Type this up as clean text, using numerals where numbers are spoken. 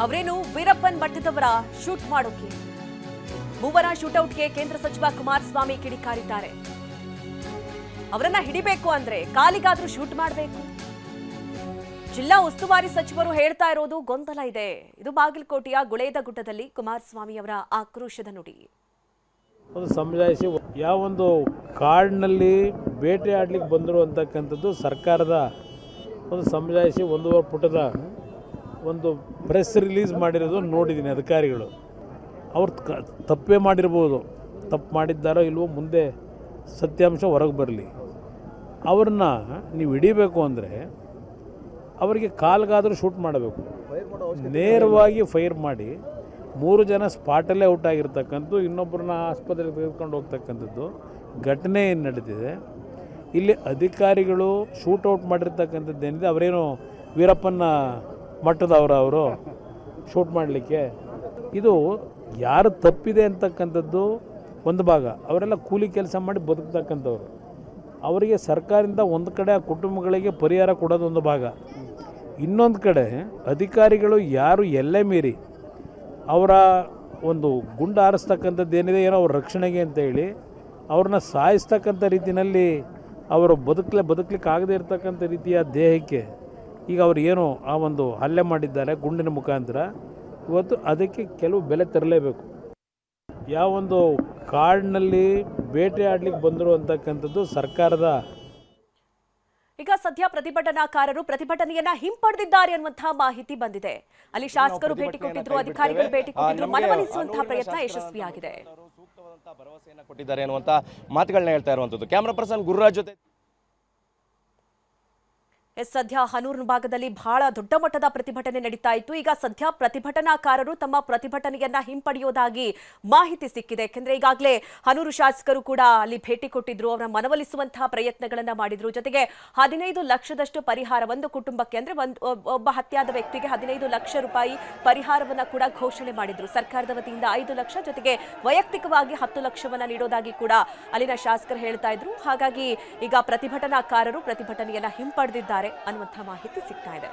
ಅವರೇನು ವೀರಪ್ಪನ್ ಮಠದವರ ಶೂಟ್ ಮಾಡೋಕೆ ಮೂವರ ಶೂಟೌಟ್ಗೆ ಕೇಂದ್ರ ಸಚಿವ ಕುಮಾರಸ್ವಾಮಿ ಕಿಡಿಕಾರಿದ್ದಾರೆ. ಅವರನ್ನ ಹಿಡಿಬೇಕು ಅಂದ್ರೆ ಕಾಲಿಗಾದ್ರೂ ಶೂಟ್ ಮಾಡಬೇಕು. ಜಿಲ್ಲಾ ಉಸ್ತುವಾರಿ ಸಚಿವರು ಹೇಳ್ತಾ ಇರೋದು ಗೊಂದಲ ಇದೆ. ಇದು ಬಾಗಲಕೋಟೆಯ ಗುಳೇದಗುಡ್ಡದಲ್ಲಿ ಕುಮಾರಸ್ವಾಮಿ ಅವರ ಆಕ್ರೋಶದ ನುಡಿ. ಸಮಜಾಯಿಸಿ ಯಾವೊಂದು ಕಾಡಿನಲ್ಲಿ ಬೇಟೆ ಆಡ್ಲಿಕ್ಕೆ ಬಂದರು ಅಂತಕ್ಕಂಥದ್ದು ಸರ್ಕಾರದ ಒಂದು ಸಮಜಾಯಿಸಿ 1.5 ಪುಟದ ಒಂದು ಪ್ರೆಸ್ ರಿಲೀಸ್ ಮಾಡಿರೋದು ನೋಡಿದ್ದೀನಿ. ಅಧಿಕಾರಿಗಳು ಅವ್ರು ತಪ್ಪೇ ಮಾಡಿರ್ಬೋದು, ತಪ್ಪು ಮಾಡಿದ್ದಾರೋ ಇಲ್ವೋ ಮುಂದೆ ಸತ್ಯಾಂಶ ಹೊರಗೆ ಬರಲಿ. ಅವ್ರನ್ನ ನೀವು ಹಿಡಿಬೇಕು ಅಂದರೆ ಅವರಿಗೆ ಕಾಲ್ಗಾದರೂ ಶೂಟ್ ಮಾಡಬೇಕು. ನೇರವಾಗಿ ಫೈರ್ ಮಾಡಿ 3 ಜನ ಸ್ಪಾಟಲ್ಲೇ ಔಟ್ ಆಗಿರ್ತಕ್ಕಂಥದ್ದು, ಇನ್ನೊಬ್ಬರನ್ನ ಆಸ್ಪತ್ರೆಗೆ ತೆಗೆದುಕೊಂಡು ಹೋಗ್ತಕ್ಕಂಥದ್ದು ಘಟನೆ ಏನು ನಡೀತಿದೆ. ಇಲ್ಲಿ ಅಧಿಕಾರಿಗಳು ಶೂಟೌಟ್ ಮಾಡಿರ್ತಕ್ಕಂಥದ್ದು ಏನಿದೆ, ಅವರೇನು ವೀರಪ್ಪನ ಮಟ್ಟದವರು ಶೂಟ್ ಮಾಡಲಿಕ್ಕೆ, ಇದು ಯಾರು ತಪ್ಪಿದೆ ಅಂತಕ್ಕಂಥದ್ದು ಒಂದು ಭಾಗ. ಅವರೆಲ್ಲ ಕೂಲಿ ಕೆಲಸ ಮಾಡಿ ಬದುಕ್ತಕ್ಕಂಥವ್ರು, ಅವರಿಗೆ ಸರ್ಕಾರದಿಂದ ಒಂದು ಕಡೆ ಆ ಕುಟುಂಬಗಳಿಗೆ ಪರಿಹಾರ ಕೊಡೋದು ಒಂದು ಭಾಗ. ಇನ್ನೊಂದು ಕಡೆ ಅಧಿಕಾರಿಗಳು ಯಾರು ಎಲ್ಲೇ ಮೀರಿ ಅವರ ಒಂದು ಗುಂಡು ಹಾರಿಸ್ತಕ್ಕಂಥದ್ದು ಏನಿದೆ, ಏನೋ ಅವ್ರ ರಕ್ಷಣೆಗೆ ಅಂತ ಹೇಳಿ ಅವ್ರನ್ನ ಸಾಯಿಸ್ತಕ್ಕಂಥ ರೀತಿಯಲ್ಲಿ ಅವರು ಬದುಕಲಿಕ್ಕೆ ಆಗದೇ ಇರತಕ್ಕಂಥ ರೀತಿಯ ದೇಹಕ್ಕೆ ಈಗ ಅವ್ರು ಏನು ಆ ಒಂದು ಹಲ್ಲೆ ಮಾಡಿದ್ದಾರೆ ಗುಂಡಿನ ಮುಖಾಂತರ, ಇವತ್ತು ಅದಕ್ಕೆ ಕೆಲವು ಬೆಲೆ ತರಲೇಬೇಕು. ಯಾವೊಂದು ಕಾಡಿನಲ್ಲಿ ಬೇಟೆ ಆಡ್ಲಿಕ್ಕೆ ಬಂದರು ಅಂತಕ್ಕಂಥದ್ದು ಸರ್ಕಾರದ. ಈಗ ಸದ್ಯ ಪ್ರತಿಭಟನಾಕಾರರು ಪ್ರತಿಭಟನೆಯನ್ನ ಹಿಂಪಡೆದಿದ್ದಾರೆ ಅನ್ನುವಂತಹ ಮಾಹಿತಿ ಬಂದಿದೆ. ಅಲ್ಲಿ ಶಾಸಕರು ಭೇಟಿ ಕೊಟ್ಟಿದ್ರು, ಅಧಿಕಾರಿಗಳು ಭೇಟಿ ಕೊಟ್ಟಿದ್ರು, ಮನವೊಲಿಸುವಂತಹ ಪ್ರಯತ್ನ ಯಶಸ್ವಿಯಾಗಿದೆ. ಸೂಕ್ತವಾದಂತಹ ಭರವಸೆಯನ್ನು ಕೊಟ್ಟಿದ್ದಾರೆ ಅನ್ನುವಂತ ಮಾತುಗಳನ್ನ ಹೇಳ್ತಾ ಇರುವಂತದ್ದು. ಕ್ಯಾಮರಾ ಪರ್ಸನ್ ಗುರುರಾಜ್ ಜೊತೆ. ಸದ್ಯ ಹನೂರು ಭಾಗದಲ್ಲಿ ಬಹಳ ದೊಡ್ಡ ಮಟ್ಟದ ಪ್ರತಿಭಟನೆ ನಡೀತಾ ಇತ್ತು. ಈಗ ಸದ್ಯ ಪ್ರತಿಭಟನಾಕಾರರು ತಮ್ಮ ಪ್ರತಿಭಟನೆಯನ್ನ ಹಿಂಪಡೆಯುವುದಾಗಿ ಮಾಹಿತಿ ಸಿಕ್ಕಿದೆ. ಯಾಕೆಂದ್ರೆ ಈಗಾಗಲೇ ಹನೂರು ಶಾಸಕರು ಕೂಡ ಅಲ್ಲಿ ಭೇಟಿ ಕೊಟ್ಟಿದ್ರು, ಅವರ ಮನವೊಲಿಸುವಂತಹ ಪ್ರಯತ್ನಗಳನ್ನ ಮಾಡಿದ್ರು. ಜೊತೆಗೆ 15 ಲಕ್ಷದಷ್ಟು ಪರಿಹಾರ ಒಂದು ಕುಟುಂಬಕ್ಕೆ, ಅಂದ್ರೆ ಒಬ್ಬ ಹತ್ಯಾದ ವ್ಯಕ್ತಿಗೆ 15 ಲಕ್ಷ ರೂಪಾಯಿ ಪರಿಹಾರವನ್ನ ಕೂಡ ಘೋಷಣೆ ಮಾಡಿದ್ರು. ಸರ್ಕಾರದ ವತಿಯಿಂದ 5 ಲಕ್ಷ, ಜೊತೆಗೆ ವೈಯಕ್ತಿಕವಾಗಿ 10 ಲಕ್ಷವನ್ನ ನೀಡೋದಾಗಿ ಕೂಡ ಅಲ್ಲಿನ ಶಾಸಕರು ಹೇಳ್ತಾ ಇದ್ರು. ಹಾಗಾಗಿ ಈಗ ಪ್ರತಿಭಟನಾಕಾರರು ಪ್ರತಿಭಟನೆಯನ್ನ ಹಿಂಪಡೆದಿದ್ದಾರೆ ಅನ್ನುವಂಥ ಮಾಹಿತಿ ಸಿಗ್ತಾ ಇದೆ.